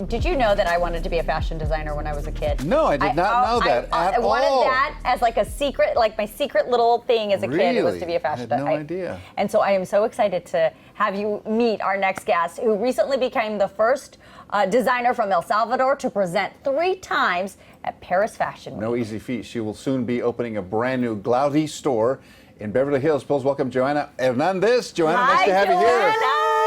Did you know that I wanted to be a fashion designer when I was a kid? No, I did not know that at I wanted all. that as like a secret, like my secret little thing as a kid. It was to be a fashion designer. I had no idea. And so I am so excited to have you meet our next guest, who recently became the first designer from El Salvador to present 3 times at Paris Fashion Week. No easy feat. She will soon be opening a brand new Glaudi store in Beverly Hills. Please welcome Johana Hernandez. Johana, nice to have you here.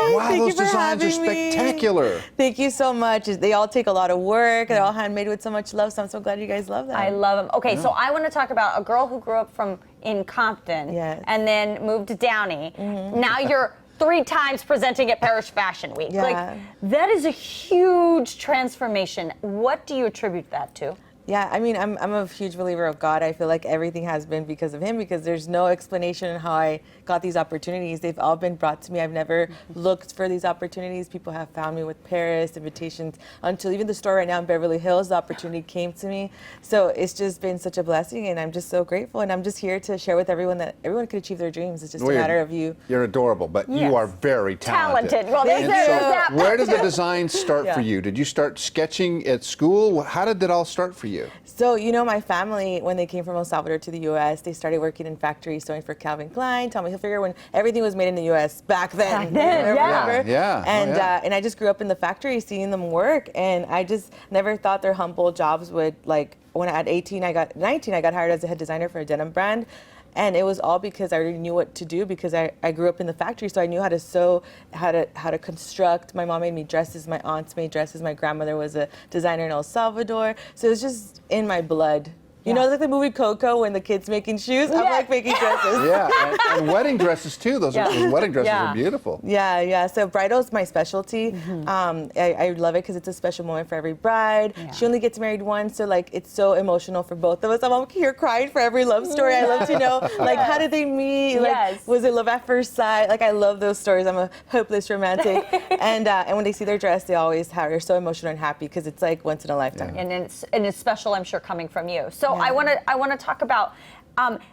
Wow, Thank those you for designs are having me. spectacular. Thank you so much. They all take a lot of work. They're all handmade with so much love, so I'm so glad you guys love them. I love them. Okay, so I want to talk about a girl who grew up in Compton and then moved to Downey. Now you're 3 times presenting at Paris Fashion Week. Yeah. Like, that is a huge transformation. What do you attribute that to? Yeah, I mean, I'm a huge believer of God. I feel like everything has been because of him, because there's no explanation on how I got these opportunities. They've all been brought to me. I've never looked for these opportunities. People have found me with Paris invitations, until even the store right now in Beverly Hills, the opportunity came to me. So it's just been such a blessing, and I'm just so grateful. And I'm just here to share with everyone that everyone can achieve their dreams. It's just a matter of you. You're adorable, but you are very talented. Well, there's that. Where did the design start for you? Did you start sketching at school? How did it all start for you? So, you know, my family, when they came from El Salvador to the U.S., they started working in factories, sewing for Calvin Klein, Tommy Hilfiger, when everything was made in the U.S. back then. Remember? Yeah. And I just grew up in the factory seeing them work, and I just never thought their humble jobs would, like, when at 19, I got hired as a head designer for a denim brand. And it was all because I already knew what to do, because I grew up in the factory, so I knew how to sew, how to construct. My mom made me dresses, my aunts made dresses, my grandmother was a designer in El Salvador. So it was just in my blood. You know, like the movie Coco when the kid's making shoes? I'm like making dresses. Yeah, and wedding dresses too. Those wedding dresses are beautiful. Yeah. So bridal's my specialty. I love it because it's a special moment for every bride. She only gets married once, so like it's so emotional for both of us. I'm here crying for every love story. I love to know, like, how did they meet? Like, was it love at first sight? Like, I love those stories. I'm a hopeless romantic. And when they see their dress, they always are so emotional and happy because it's like once in a lifetime. And it's special, I'm sure, coming from you. So I want to talk about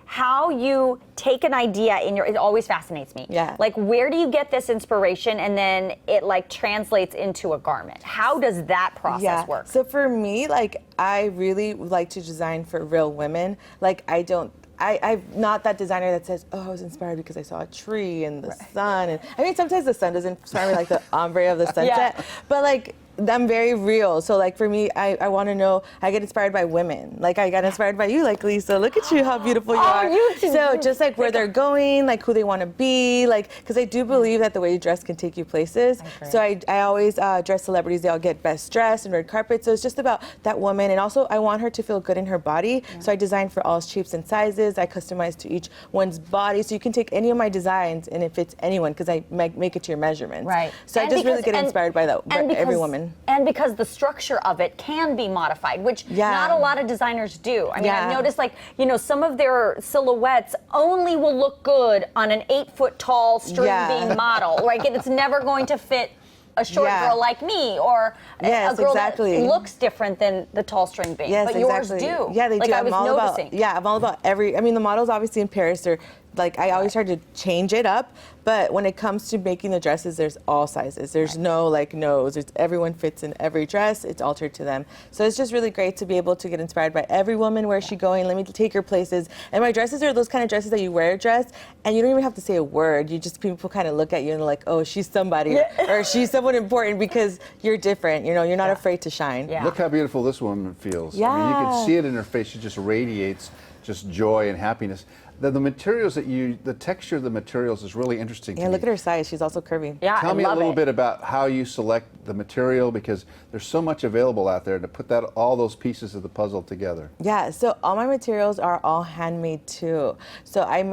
how you take an idea it always fascinates me. Yeah. Like, where do you get this inspiration and then it like translates into a garment? How does that process work? So for me, like, I really like to design for real women. Like, I'm not that designer that says, oh, I was inspired because I saw a tree and the sun. And I mean, sometimes the sun doesn't inspire me, like the ombre of the sunset. But like, I'm very real. So like for me, I want to know, I get inspired by women. Like I got inspired by you, like Lisa, look at you, how beautiful you are. So just like where they're going, like who they want to be, like, because I do believe that the way you dress can take you places. So I always dress celebrities, they all get best dressed and red carpet. So it's just about that woman. And also I want her to feel good in her body. So I design for all shapes and sizes. I customize to each one's body. So you can take any of my designs and it fits anyone because I make it to your measurements. Right. So I just really get inspired by that, by every woman. And because the structure of it can be modified, which not a lot of designers do. I mean, I've noticed, like, you know, some of their silhouettes only will look good on an 8-foot tall string bean model, right? It's never going to fit a short girl like me, or a girl that looks different than the tall string bean. But yours do. Yeah, they do. I was noticing. I'm all about I mean, the models obviously in Paris are, like, I always try to change it up, but when it comes to making the dresses, there's all sizes. There's no, like, no's. Everyone fits in every dress. It's altered to them. So it's just really great to be able to get inspired by every woman. Where's she going? Let me take her places. And my dresses are those kind of dresses that you wear a dress, and you don't even have to say a word. People kind of look at you and they're like, oh, she's somebody, or she's someone important because you're different. You know, you're not afraid to shine. Look how beautiful this woman feels. I mean, you can see it in her face. She just radiates just joy and happiness. The materials the texture of the materials is really interesting to me. Look at her size. She's also curvy. Tell me a little bit about how you select the material, because there's so much available out there to put all those pieces of the puzzle together. Yeah, so all my materials are all handmade too. So we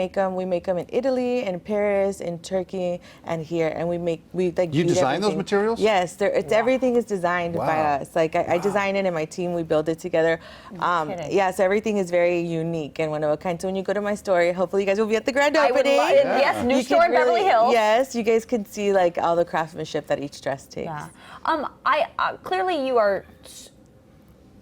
make them in Italy, in Paris, in Turkey, and here. And we You design those materials? Yes, everything is designed by us. Like I design it, and my team, we build it together. So everything is very unique and one of a kind. So when you go to my store, hopefully you guys will be at the grand opening. Yes, new store in Beverly Hills. Yes, you guys can see like all the craftsmanship that each dress takes. Clearly you are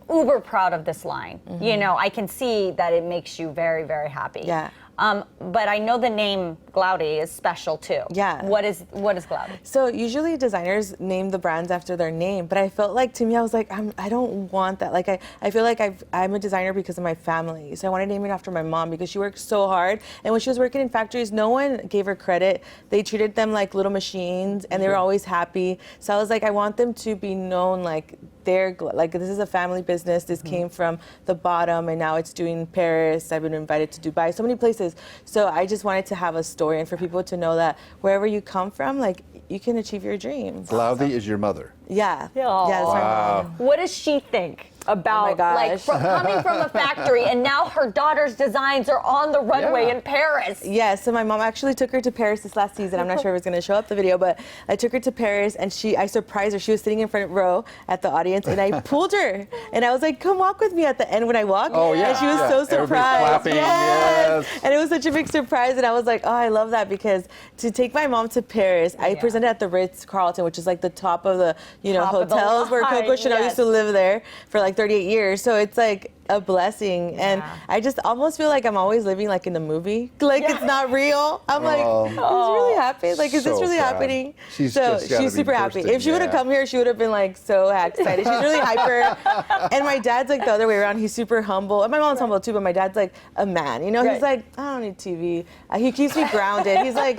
uber proud of this line. You know, I can see that it makes you very, very happy. Yeah. But I know the name Glaudi is special too. Yeah. What is Glaudi? So usually designers name the brands after their name, but I felt like, to me, I was like, I don't want that. Like, I feel like I'm a designer because of my family. So I want to name it after my mom because she worked so hard. And when she was working in factories, no one gave her credit. They treated them like little machines and they were always happy. So I was like, I want them to be known like like this is a family business. This came from the bottom and now it's doing Paris. I've been invited to Dubai, so many places. So I just wanted to have a story and for people to know that wherever you come from, like you can achieve your dreams. Glaudi is your mother. Yeah. Aw. Yeah, that's my mom. What does she think about like coming from a factory and now her daughter's designs are on the runway in Paris? Yeah, so my mom actually took her to Paris this last season. I'm not sure if it's going to show up the video, but I took her to Paris and I surprised her. She was sitting in front row at the audience and I pulled her and I was like, come walk with me at the end when I walk. Oh, yeah. And she was so surprised. Clapping. Yes. And it was such a big surprise and I was like, oh, I love that because to take my mom to Paris, I presented at the Ritz-Carlton, which is like the top of the, hotels where Coco Chanel used to live there for like 38 years. So it's like a blessing. And I just almost feel like I'm always living like in a movie. Like it's not real. I'm like, is this really happening? Like, is this really happening? She's super happy. If she would have come here, she would have been like so excited. She's really hyper. And my dad's like the other way around. He's super humble. And my mom's humble too, but my dad's like a man. He's like, I don't need TV. He keeps me grounded. He's like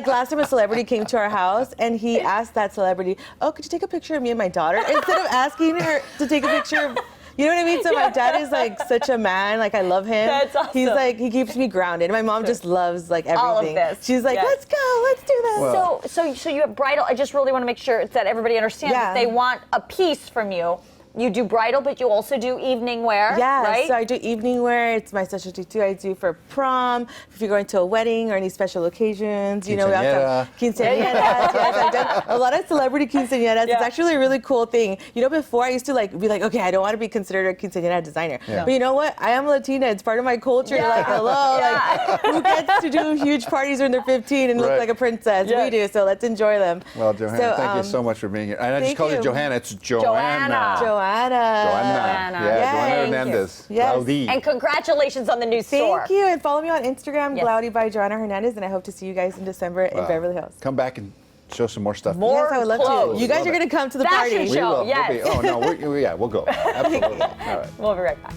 last time a celebrity came to our house and he asked that celebrity, oh, could you take a picture of me and my daughter? Instead of asking her to take a picture of, you know what I mean? So my dad is like such a man. Like I love him. That's awesome. He's like, he keeps me grounded. My mom just loves like everything. All of this. She's like, let's go, let's do this. Well, So you have bridal. I just really want to make sure that everybody understands that they want a piece from you. You do bridal, but you also do evening wear, right? So I do evening wear. It's my specialty too. I do for prom, if you're going to a wedding or any special occasions. We also have quinceañeras. Yes, I've done a lot of celebrity quinceañeras. It's actually a really cool thing. Before I used to be like, okay, I don't want to be considered a quinceañera designer. But you know what? I am Latina. It's part of my culture. Like, hello, like who gets to do huge parties when they're 15 and look like a princess? We do. So let's enjoy them. Well, Johana, thank you so much for being here. And I just called you Johana. It's Johana. Johana Hernandez. Glaudi. And congratulations on the new store. Thank you. And follow me on Instagram, Glaudi by Johana Hernandez. And I hope to see you guys in December in Beverly Hills. Come back and show some more stuff. More I would love to. You guys are going to come to the party. Fashion show, we will. We'll go. Absolutely. All right. We'll be right back.